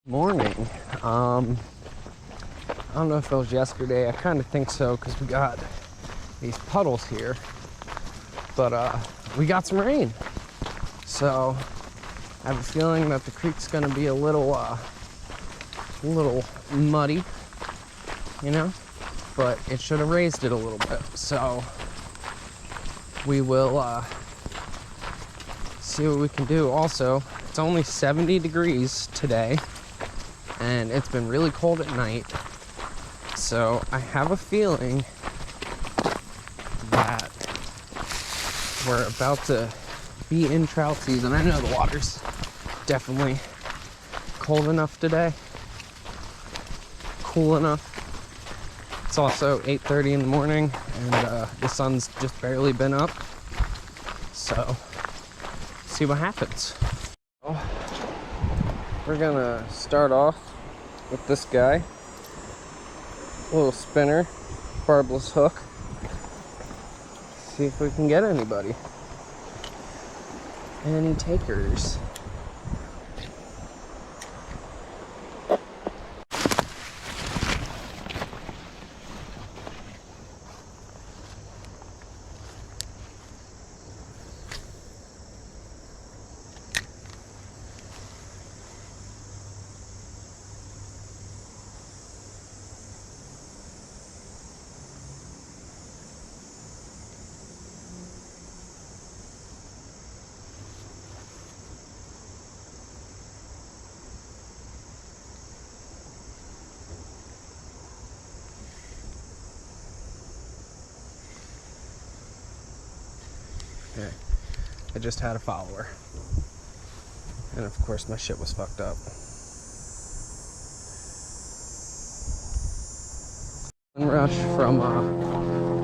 Morning. I don't know if it was yesterday. I kind of think so because we got these puddles here, but we got some rain. So I have a feeling that the creek's gonna be a little muddy, you know, but it should have raised it a little bit. So we will see what we can do. Also, it's only 70 degrees today, and it's been really cold at night. So I have a feeling that we're about to be in trout season. I know the water's definitely cold enough today, cool enough. It's also 8:30 in the morning, and the sun's just barely been up. So, see what happens. We're gonna start off with this guy. Little spinner, barbless hook. See if we can get anybody. Any takers? Okay, I just had a follower. And of course my shit was fucked up. Rush from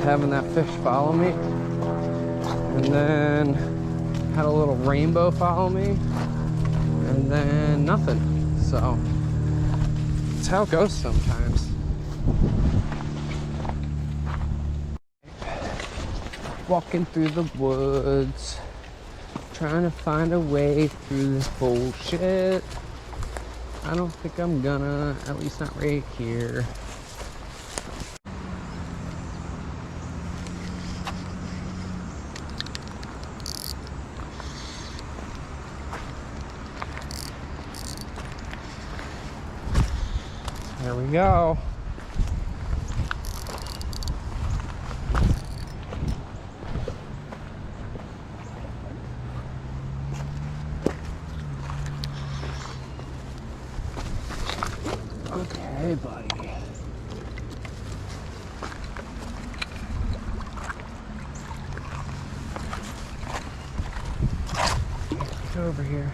having that fish follow me. And then had a little rainbow follow me. And then nothing. So, it's how it goes sometimes. Walking through the woods, trying to find a way through this bullshit. I don't think I'm gonna, at least not right here. There we go. Okay, buddy. Get over here.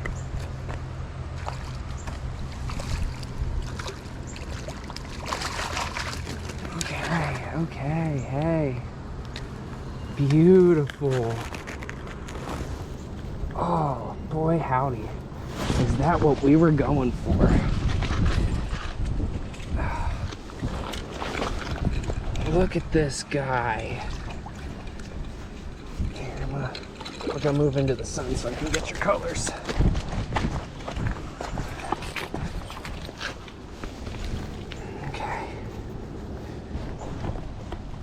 Okay, hey. Beautiful. Oh, boy, howdy. Is that what we were going for? Look at this guy. Here, we're gonna move into the sun so I can get your colors. Okay.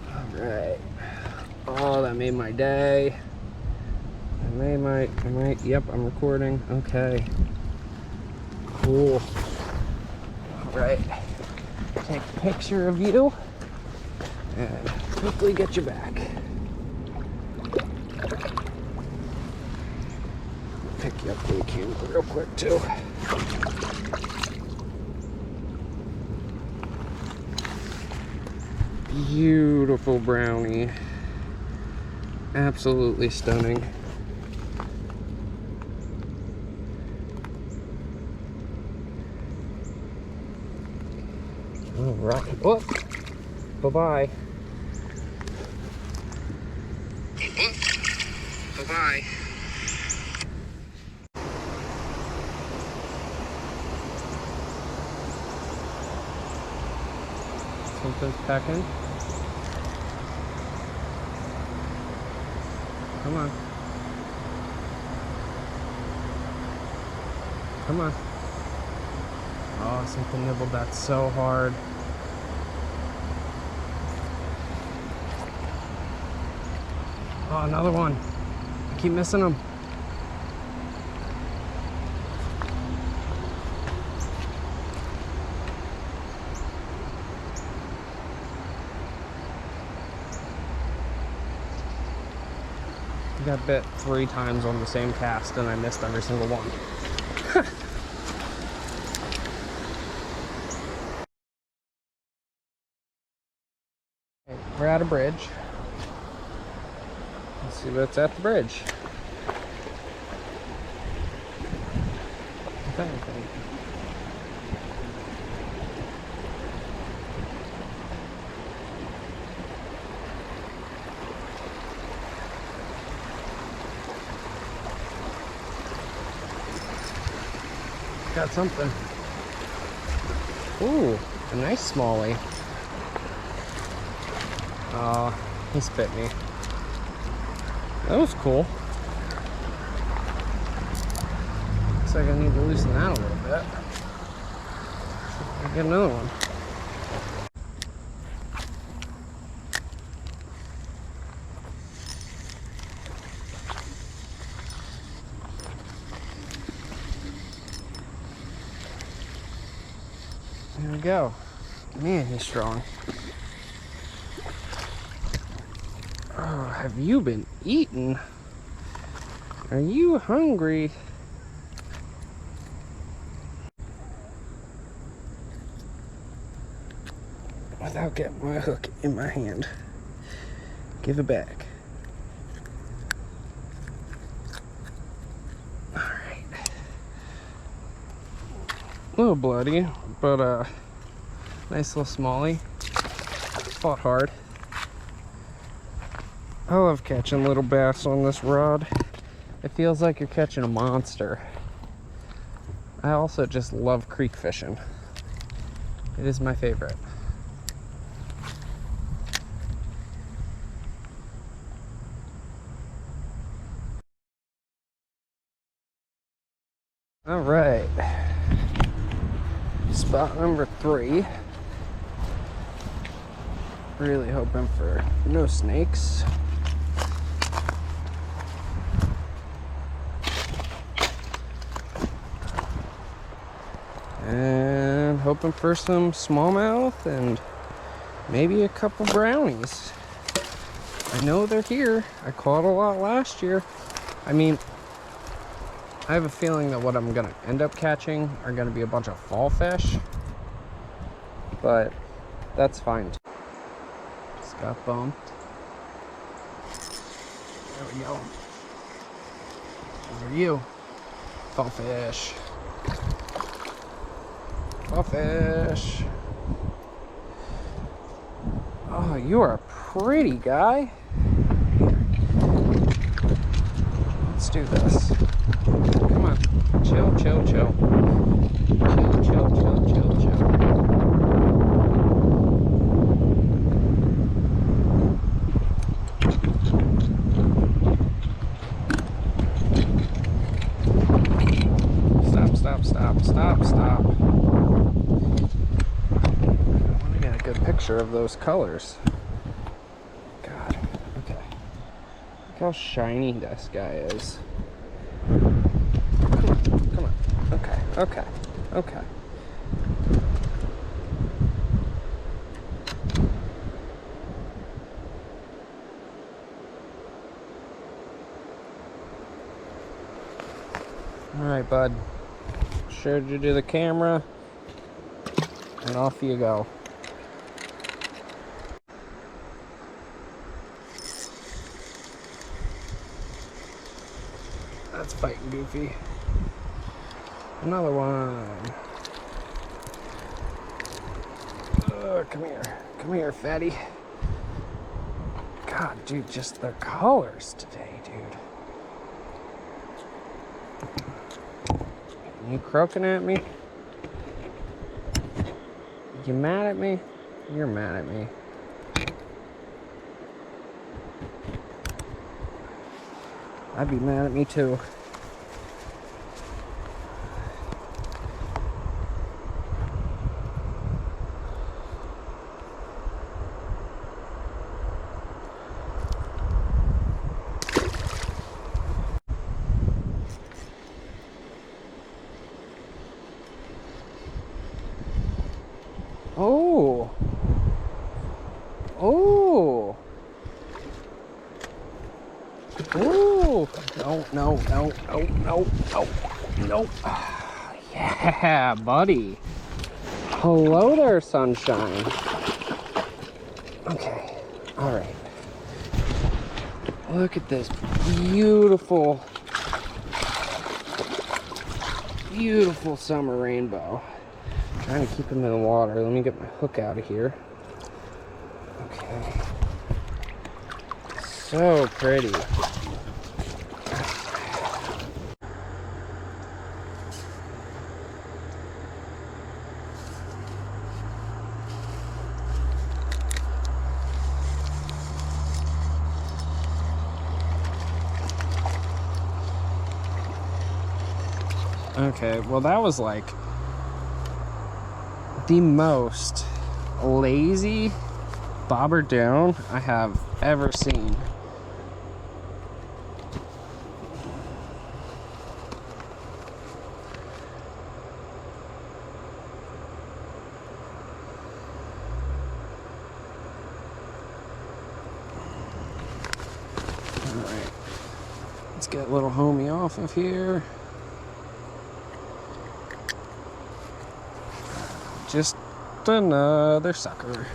All right. Oh, that made my day. Yep, I'm recording. Okay. Cool. All right. Take a picture of you and quickly get you back. Pick you up with the camera real quick too. Beautiful brownie. Absolutely stunning. All right. Whoop. Bye-bye. Bye-bye. Something's pecking. Come on. Come on. Oh, something nibbled that so hard. Oh, another one. I keep missing them. I got bit 3 times on the same cast and I missed every single one. We're at a bridge. Let's see what's at the bridge. If anything. Got something. Ooh, a nice smallie. Oh, he spit me. That was cool. Looks like I need to loosen that a little bit. I'll get another one. There we go. Man, he's strong. Oh, have you been eating? Are you hungry? Without getting my hook in my hand. Give it back. Alright. A little bloody, but nice little smallie. Fought hard. I love catching little bass on this rod. It feels like you're catching a monster. I also just love creek fishing. It is my favorite. All right. Spot number 3. Really hoping for no snakes. And hoping for some smallmouth and maybe a couple brownies. I know they're here. I caught a lot last year. I mean, I have a feeling that what I'm gonna end up catching are gonna be a bunch of fall fish, but that's fine. Just got bumped. There we go. Over you. Fall fish. Fall fish. Oh, you are a pretty guy. Let's do this. Come on. Chill, chill, chill. Chill, chill, chill, chill, chill. Stop, stop, stop, stop, stop. I want to get a good picture of those colors. God, okay. Look how shiny this guy is. Come on. Okay, okay, okay. All right, bud. Showed you to the camera, and off you go. That's fighting goofy. Another one. Come here. Come here, fatty. God, dude, just their colors today, dude. You croaking at me? You mad at me? You're mad at me. I'd be mad at me too. no, no, no, no, no, no. Yeah, buddy. Hello there, sunshine. Okay, all right. Look at this beautiful, beautiful summer rainbow. I'm trying to keep him in the water. Let me get my hook out of here. Okay. So pretty. Okay, well that was like the most lazy bobber down I have ever seen. Alright, let's get little homie off of here. Just another sucker.